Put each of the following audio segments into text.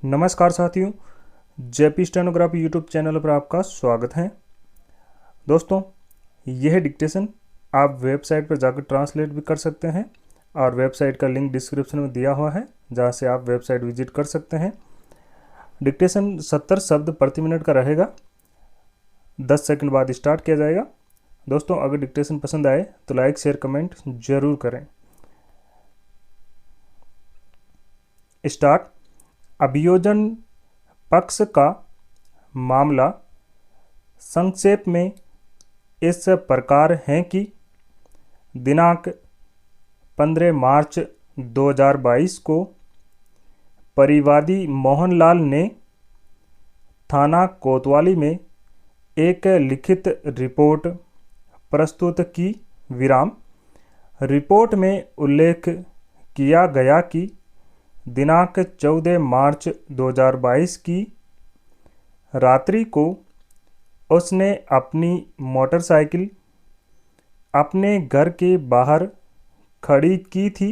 नमस्कार साथियों, JP stenography YouTube channel पर आपका स्वागत है। दोस्तों, यह डिक्टेशन आप वेबसाइट पर जाकर ट्रांसलेट भी कर सकते हैं और वेबसाइट का लिंक डिस्क्रिप्शन में दिया हुआ है, जहां से आप वेबसाइट विजिट कर सकते हैं। डिक्टेशन 70 शब्द प्रति मिनट का रहेगा। 10 सेकंड बाद स्टार्ट किया जाएगा। दोस्तों, अगर डिक्टेशन पसंद आए तो लाइक शेयर कमेंट जरूर करें। स्टार्ट। अभियोजन पक्ष का मामला संक्षेप में इस प्रकार है कि दिनांक 15 मार्च 2022 को परिवादी मोहनलाल ने थाना कोतवाली में एक लिखित रिपोर्ट प्रस्तुत की। रिपोर्ट में उल्लेख किया गया कि दिनांक 14 मार्च 2022 की रात्रि को उसने अपनी मोटरसाइकिल अपने घर के बाहर खड़ी की थी।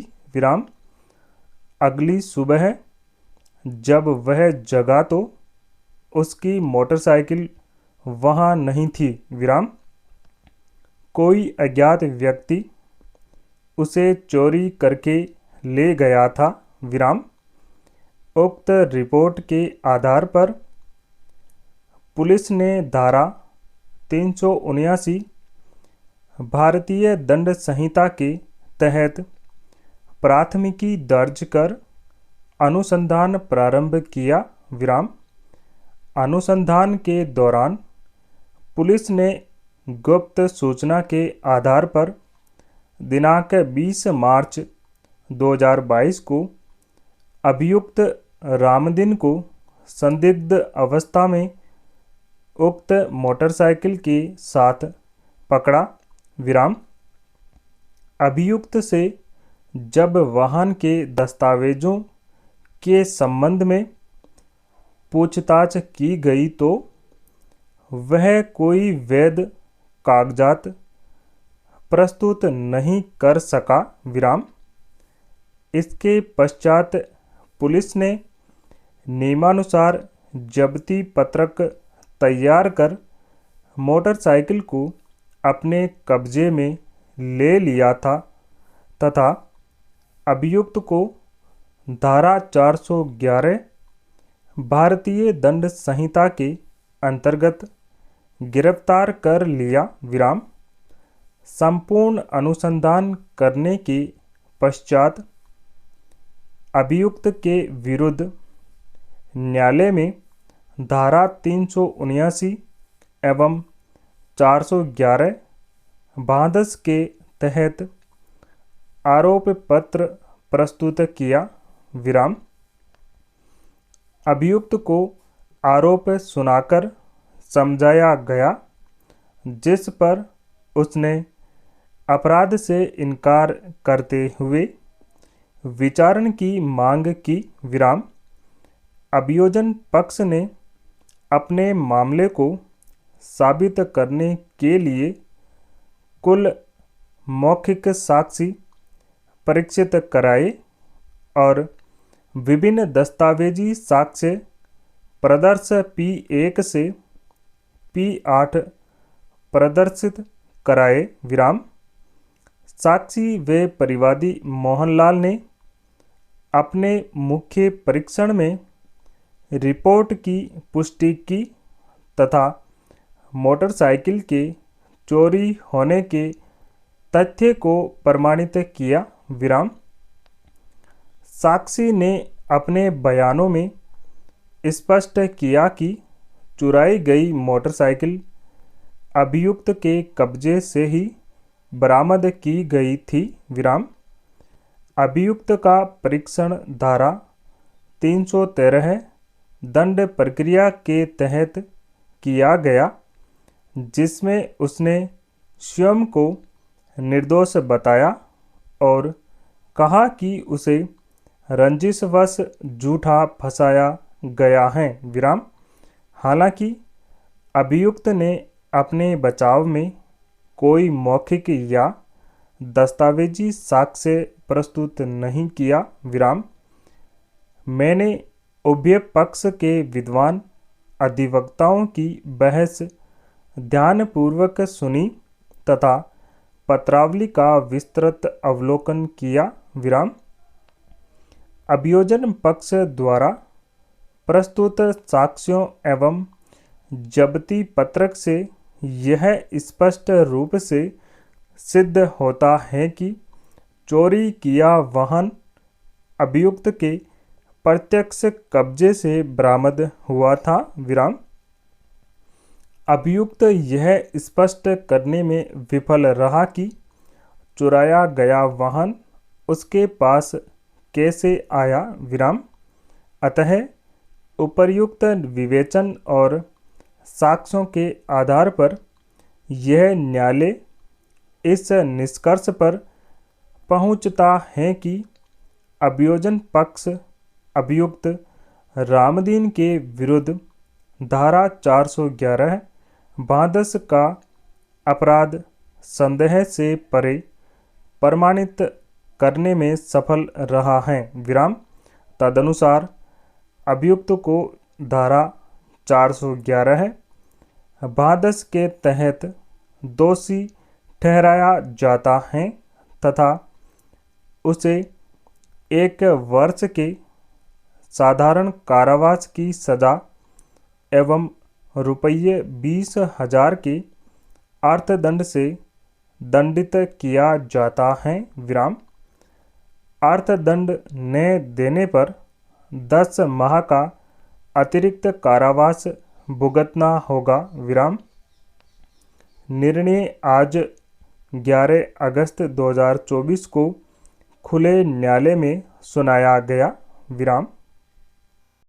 अगली सुबह जब वह जगा तो उसकी मोटरसाइकिल वहां नहीं थी। कोई अज्ञात व्यक्ति उसे चोरी करके ले गया था। उक्त रिपोर्ट के आधार पर पुलिस ने धारा 379 भारतीय दंड संहिता के तहत प्राथमिकी दर्ज कर अनुसंधान प्रारंभ किया। अनुसंधान के दौरान पुलिस ने गुप्त सूचना के आधार पर दिनांक 20 मार्च 2022 को अभियुक्त रामदिन को संदिग्ध अवस्था में उक्त मोटरसाइकिल के साथ पकड़ा। अभियुक्त से जब वाहन के दस्तावेजों के संबंध में पूछताछ की गई तो वह कोई वैध कागजात प्रस्तुत नहीं कर सका। इसके पश्चात पुलिस ने नियमानुसार जब्ती पत्रक तैयार कर मोटरसाइकिल को अपने कब्जे में ले लिया था तथा अभियुक्त को धारा 411 भारतीय दंड संहिता के अंतर्गत गिरफ्तार कर लिया। संपूर्ण अनुसंधान करने के पश्चात अभियुक्त के विरुद्ध न्यायालय में धारा 379 एवं 411 बांधस के तहत आरोप पत्र प्रस्तुत किया। अभियुक्त को आरोप सुनाकर समझाया गया, जिस पर उसने अपराध से इनकार करते हुए विचारण की मांग की। अभियोजन पक्ष ने अपने मामले को साबित करने के लिए कुल मौखिक साक्षी परीक्षित कराए और विभिन्न दस्तावेजी साक्ष्य प्रदर्श P1 से P8 प्रदर्शित कराए। साक्षी व परिवादी मोहनलाल ने अपने मुख्य परीक्षण में रिपोर्ट की पुष्टि की तथा मोटरसाइकिल के चोरी होने के तथ्य को प्रमाणित किया। साक्षी ने अपने बयानों में स्पष्ट किया कि चुराई गई मोटरसाइकिल अभियुक्त के कब्जे से ही बरामद की गई थी। अभियुक्त का परीक्षण धारा 313 दंड प्रक्रिया के तहत किया गया, जिसमें उसने स्वयं को निर्दोष बताया और कहा कि उसे रंजिशवश झूठा फंसाया गया है। हालांकि अभियुक्त ने अपने बचाव में कोई मौखिक या दस्तावेजी साक्ष्य प्रस्तुत नहीं किया। मैंने उभय पक्ष के विद्वान अधिवक्ताओं की बहस ध्यानपूर्वक सुनी तथा पत्रावली का विस्तृत अवलोकन किया। विराम। अभियोजन पक्ष द्वारा प्रस्तुत साक्ष्यों एवं जब्ती पत्रक से यह स्पष्ट रूप से सिद्ध होता है कि चोरी किया वाहन अभियुक्त के प्रत्यक्ष कब्जे से बरामद हुआ था। विराम। अभियुक्त यह स्पष्ट करने में विफल रहा कि चुराया गया वाहन उसके पास कैसे आया। विराम। अतः उपर्युक्त विवेचन और साक्ष्यों के आधार पर यह न्यायालय इस निष्कर्ष पर पहुंचता है कि अभियोजन पक्ष अभियुक्त रामदीन के विरुद्ध धारा 411 बांधस का अपराध संदेह से परे प्रमाणित करने में सफल रहा है। विराम। तदनुसार अभियुक्त को धारा 411 बांधस के तहत दोषी ठहराया जाता है तथा उसे 1 वर्ष के साधारण कारावास की सजा एवं रुपये 20,000 के अर्थदंड से दंडित किया जाता है। विराम। अर्थदंड न देने पर 10 माह का अतिरिक्त कारावास भुगतना होगा। विराम। निर्णय आज 11 अगस्त 2024 को खुले न्यायालय में सुनाया गया। विराम।